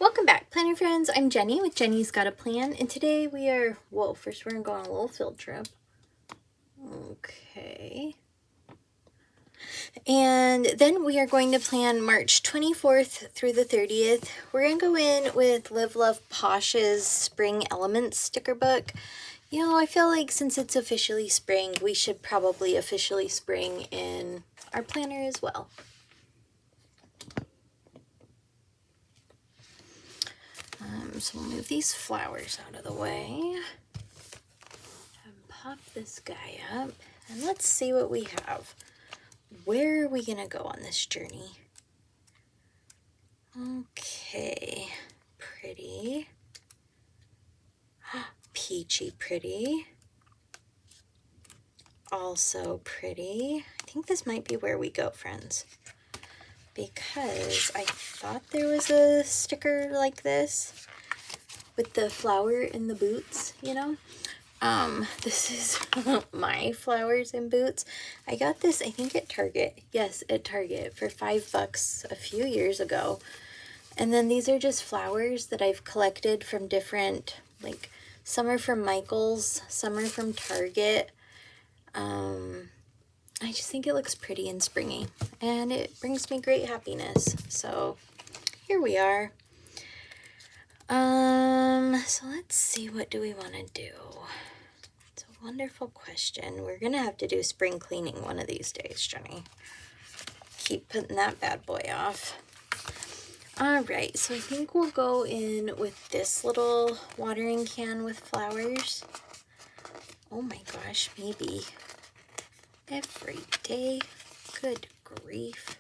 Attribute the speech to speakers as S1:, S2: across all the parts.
S1: Welcome back, planner friends. I'm Jenny with Jenny's Got a Plan, and today we are, first we're gonna go on a little field trip. Okay. And then we are going to plan March 24th through the 30th. We're gonna go in with Live Love Posh's Spring Elements sticker book. You know, I feel like since it's officially spring, we should probably officially spring in our planner as well. So we'll move these flowers out of the way and pop this guy up, and let's see what we have. Where are we gonna go on this journey? Okay, pretty. Peachy pretty. Also pretty. I think this might be where we go, friends, because I thought there was a sticker like this with the flower in the boots, you know? This is my flowers and boots. I got this, I think, at Target. Yes, at Target for $5 a few years ago. And then these are just flowers that I've collected from different, like, some are from Michael's, some are from Target. I just think it looks pretty and springy, and it brings me great happiness. So here we are. So let's see, what do we want to do? It's a wonderful question. We're gonna have to do spring cleaning one of these days, Jenny. Keep putting that bad boy off. All right, so I think we'll go in with this little watering can with flowers. Oh my gosh, maybe every day. Good grief.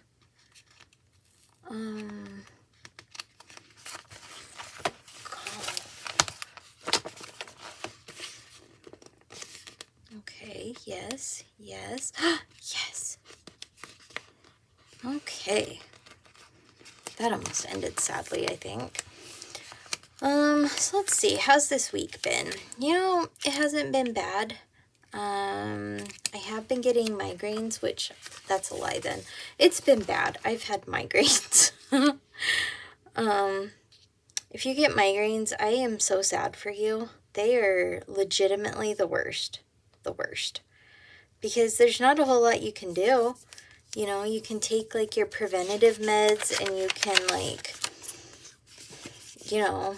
S1: Okay, yes, yes, yes. Okay. That almost ended sadly, I think. So let's see, how's this week been? You know, it hasn't been bad. I have been getting migraines, which, that's a lie then. It's been bad. I've had migraines. If you get migraines, I am so sad for you. They are legitimately the worst. The worst. Because there's not a whole lot you can do. You know, you can take, like, your preventative meds, and you can, like, you know,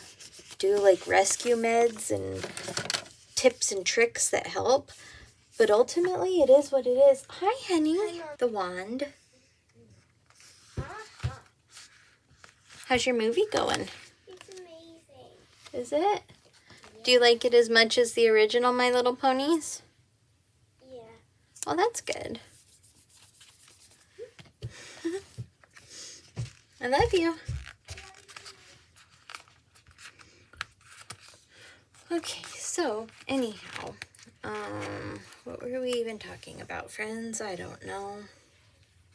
S1: do, like, rescue meds and tips and tricks that help. But ultimately, it is what it is. Hi, honey. The wand. How's your movie going?
S2: It's amazing.
S1: Is it? Do you like it as much as the original My Little Ponies?
S2: Yeah.
S1: Well, that's good. I love you. Okay, so anyhow, what were we even talking about, friends? I don't know.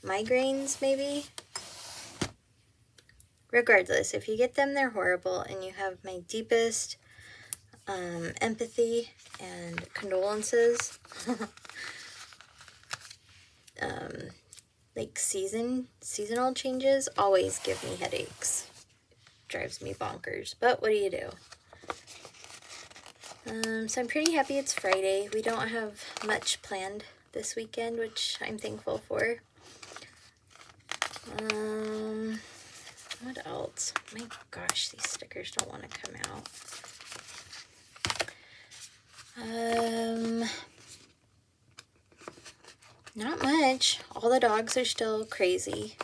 S1: Migraines, maybe? Regardless, if you get them, they're horrible, and you have my deepest empathy and condolences. Like seasonal changes always give me headaches. Drives me bonkers, but what do you do? So I'm pretty happy it's Friday. We don't have much planned this weekend, which I'm thankful for. What else? My gosh, these stickers don't want to come out. Not much. All the dogs are still crazy.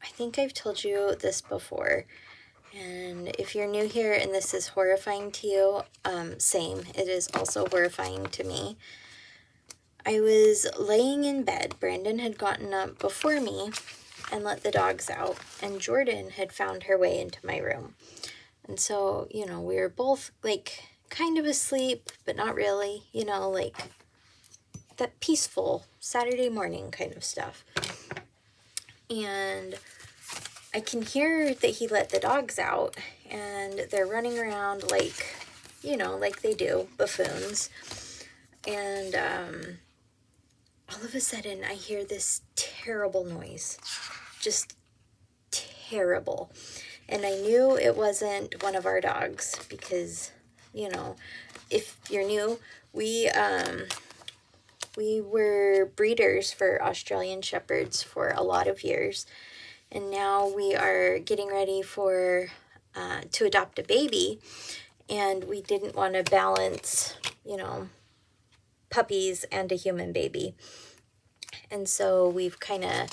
S1: I think I've told you this before, and if you're new here and this is horrifying to you, same. It is also horrifying to me. I was laying in bed. Brandon had gotten up before me and let the dogs out, and Jordan had found her way into my room. And so, you know, we were both, like, kind of asleep, but not really, you know, like that peaceful Saturday morning kind of stuff. And I can hear that he let the dogs out, and they're running around like, you know, like they do, buffoons. And all of a sudden I hear this terrible noise, just terrible. And I knew it wasn't one of our dogs because, you know, if you're new, we were breeders for Australian Shepherds for a lot of years. And now we are getting ready for to adopt a baby. And we didn't want to balance, you know, puppies and a human baby. And so we've kind of,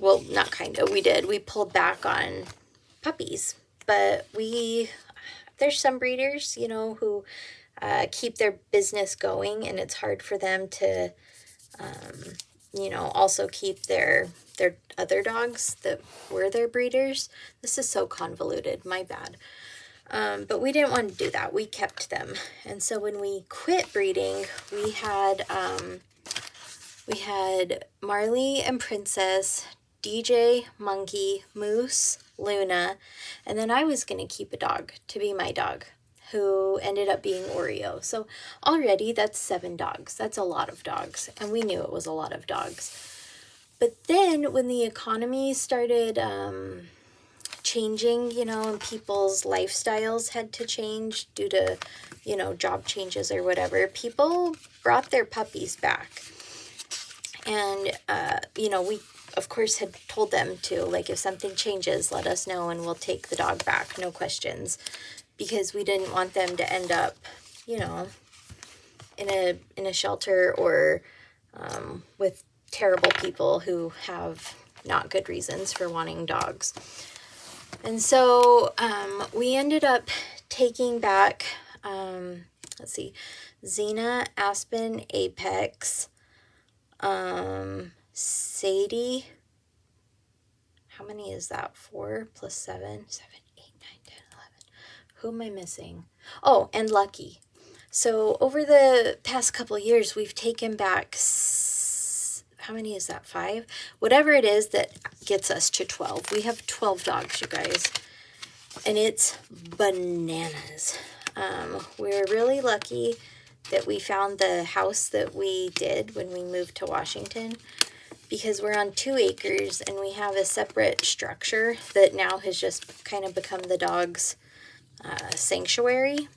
S1: well, not kind of, we pulled back on puppies. But there's some breeders, you know, who keep their business going, and it's hard for them to, you know, also keep their other dogs that were their breeders. This is so convoluted, my bad. But we didn't want to do that. We kept them. And so when we quit breeding, we had Marley and Princess, DJ, Monkey, Moose, Luna, and then I was going to keep a dog to be my dog, who ended up being Oreo. So already that's 7 dogs. That's a lot of dogs. And we knew it was a lot of dogs. But then when the economy started changing, you know, and people's lifestyles had to change due to, you know, job changes or whatever, people brought their puppies back. And, you know, we, of course, had told them to, like, if something changes, let us know and we'll take the dog back, no questions. Because we didn't want them to end up, you know, in a shelter or with terrible people who have not good reasons for wanting dogs. And so we ended up taking back, let's see, Xena, Aspen, Apex, Sadie. How many is that? 4 plus 7, 7, 8, 9, 10, 11. Who am I missing? Oh, and Lucky. So over the past couple of years, we've taken back, how many is that? 5? Whatever it is that gets us to 12. We have 12 dogs, you guys. And it's bananas. We're really lucky that we found the house that we did when we moved to Washington, because we're on 2 acres and we have a separate structure that now has just kind of become the dog's sanctuary.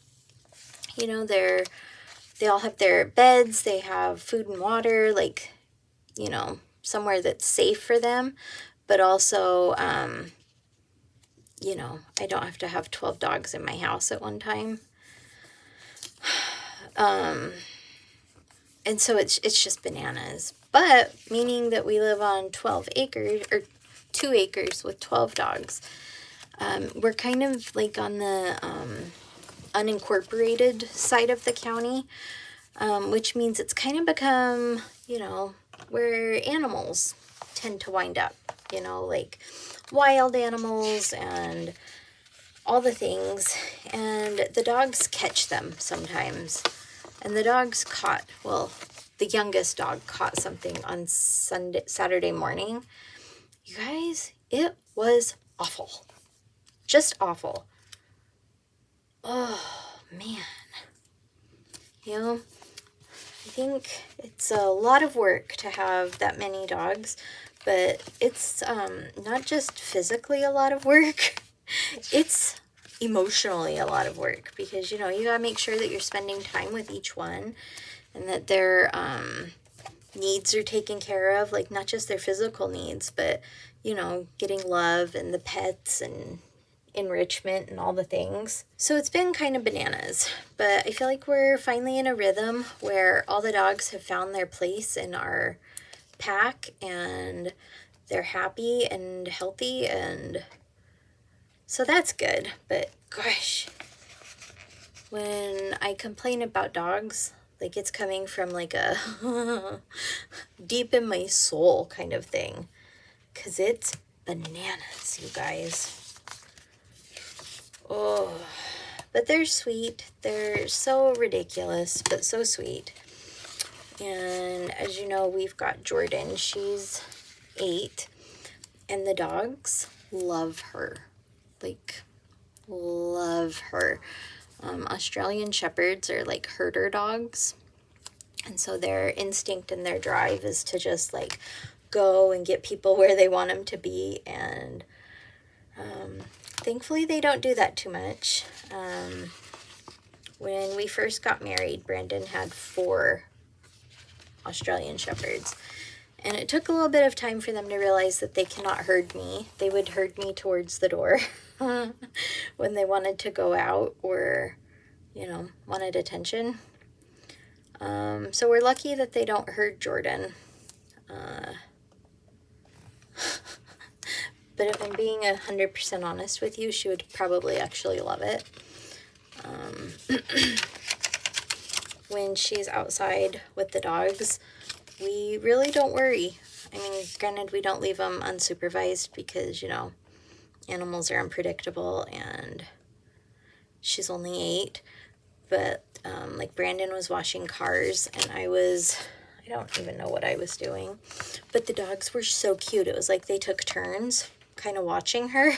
S1: You know, they all have their beds, they have food and water, like, you know, somewhere that's safe for them, but also, you know, I don't have to have 12 dogs in my house at one time. And so it's just bananas. But meaning that we live on 12 acres, or 2 acres with 12 dogs. We're kind of like on the unincorporated side of the county, which means it's kind of become, you know, where animals tend to wind up, you know, like wild animals and all the things. And the dogs catch them sometimes. And the dogs caught, well, the youngest dog caught something on Saturday morning. You guys, it was awful. Just awful. Oh, man. You know, I think it's a lot of work to have that many dogs, but it's not just physically a lot of work. It's emotionally a lot of work, because, you know, you gotta make sure that you're spending time with each one and that their needs are taken care of, like not just their physical needs, but, you know, getting love and the pets and enrichment and all the things. So it's been kind of bananas, but I feel like we're finally in a rhythm where all the dogs have found their place in our pack and they're happy and healthy, and so that's good. But gosh, when I complain about dogs, like it's coming from like a deep in my soul kind of thing, because it's bananas, you guys. Oh, but they're sweet. They're so ridiculous, but so sweet. And as you know, we've got Jordan. She's 8, and the dogs love her. Like, love her. Australian Shepherds are like herder dogs. And so their instinct and their drive is to just like go and get people where they want them to be. And thankfully they don't do that too much. When we first got married, Brandon had 4 Australian Shepherds. And it took a little bit of time for them to realize that they cannot herd me. They would herd me towards the door when they wanted to go out or, you know, wanted attention. So we're lucky that they don't herd Jordan. But if I'm being 100% honest with you, she would probably actually love it. When she's outside with the dogs, we really don't worry. I mean, granted, we don't leave them unsupervised because, you know, animals are unpredictable and she's only 8. But, like, Brandon was washing cars and I don't even know what I was doing. But the dogs were so cute. It was like they took turns kind of watching her.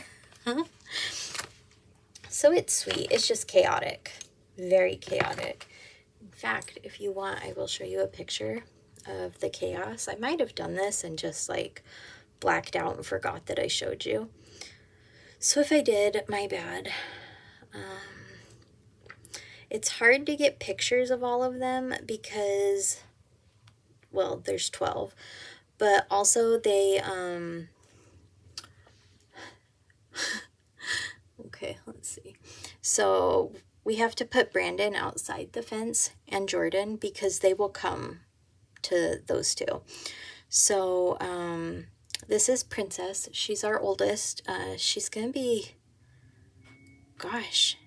S1: So it's sweet. It's just chaotic. Very chaotic. In fact, if you want, I will show you a picture of the chaos. I might have done this and just like blacked out and forgot that I showed you. So if I did, my bad. It's hard to get pictures of all of them because, well, there's 12, but also they, okay, let's see. So we have to put Brandon outside the fence and Jordan because they will come to those 2. So this is Princess. She's our oldest. She's gonna be, gosh,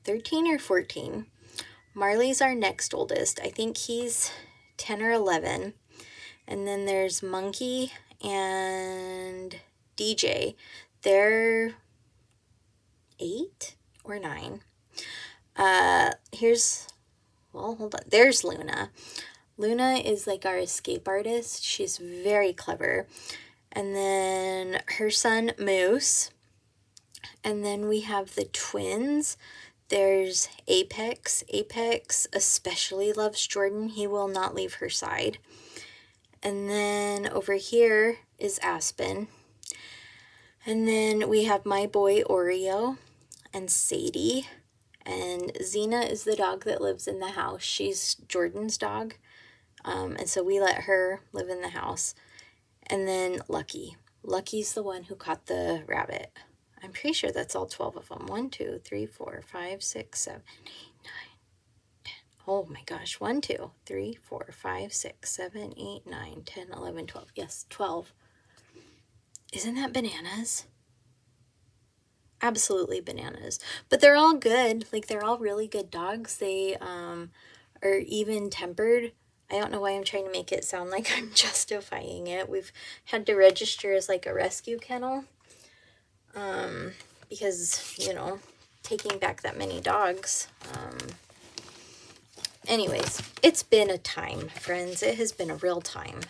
S1: 13 or 14. Marley's our next oldest. I think he's 10 or 11. And then there's Monkey and DJ. They're 8 or 9. Well, hold on. There's Luna. Luna is like our escape artist. She's very clever. And then her son, Moose. And then we have the twins. There's Apex. Apex especially loves Jordan. He will not leave her side. And then over here is Aspen. And then we have my boy Oreo and Sadie. And Xena is the dog that lives in the house. She's Jordan's dog. And so we let her live in the house. And then Lucky. Lucky's the one who caught the rabbit. I'm pretty sure that's all 12 of them. 1, 2, 3, 4, 5, 6, 7, 8, 9, 10. Oh my gosh. 1, 2, 3, 4, 5, 6, 7, 8, 9, 10, 11, 12. Yes, 12. Isn't that bananas? Absolutely bananas. But they're all good. Like, they're all really good dogs. They are even tempered. I don't know why I'm trying to make it sound like I'm justifying it. We've had to register as like a rescue kennel. Because, you know, taking back that many dogs. Anyways, it's been a time, friends. It has been a real time.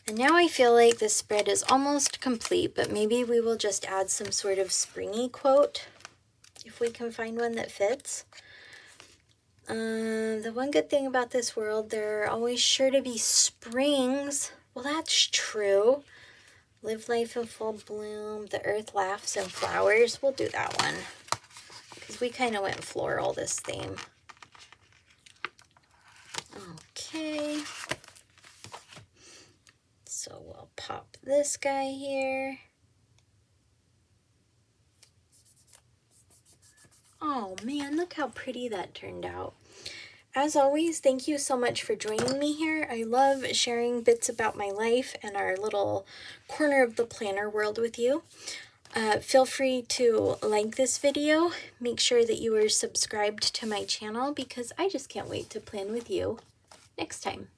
S1: And now I feel like this spread is almost complete, but maybe we will just add some sort of springy quote if we can find one that fits. The one good thing about this world, there are always sure to be springs. Well, that's true. Live life in full bloom. The earth laughs and flowers. We'll do that one because we kind of went floral this theme. Okay. So we'll pop this guy here. Oh man, look how pretty that turned out. As always, thank you so much for joining me here. I love sharing bits about my life and our little corner of the planner world with you. Feel free to like this video. Make sure that you are subscribed to my channel because I just can't wait to plan with you next time.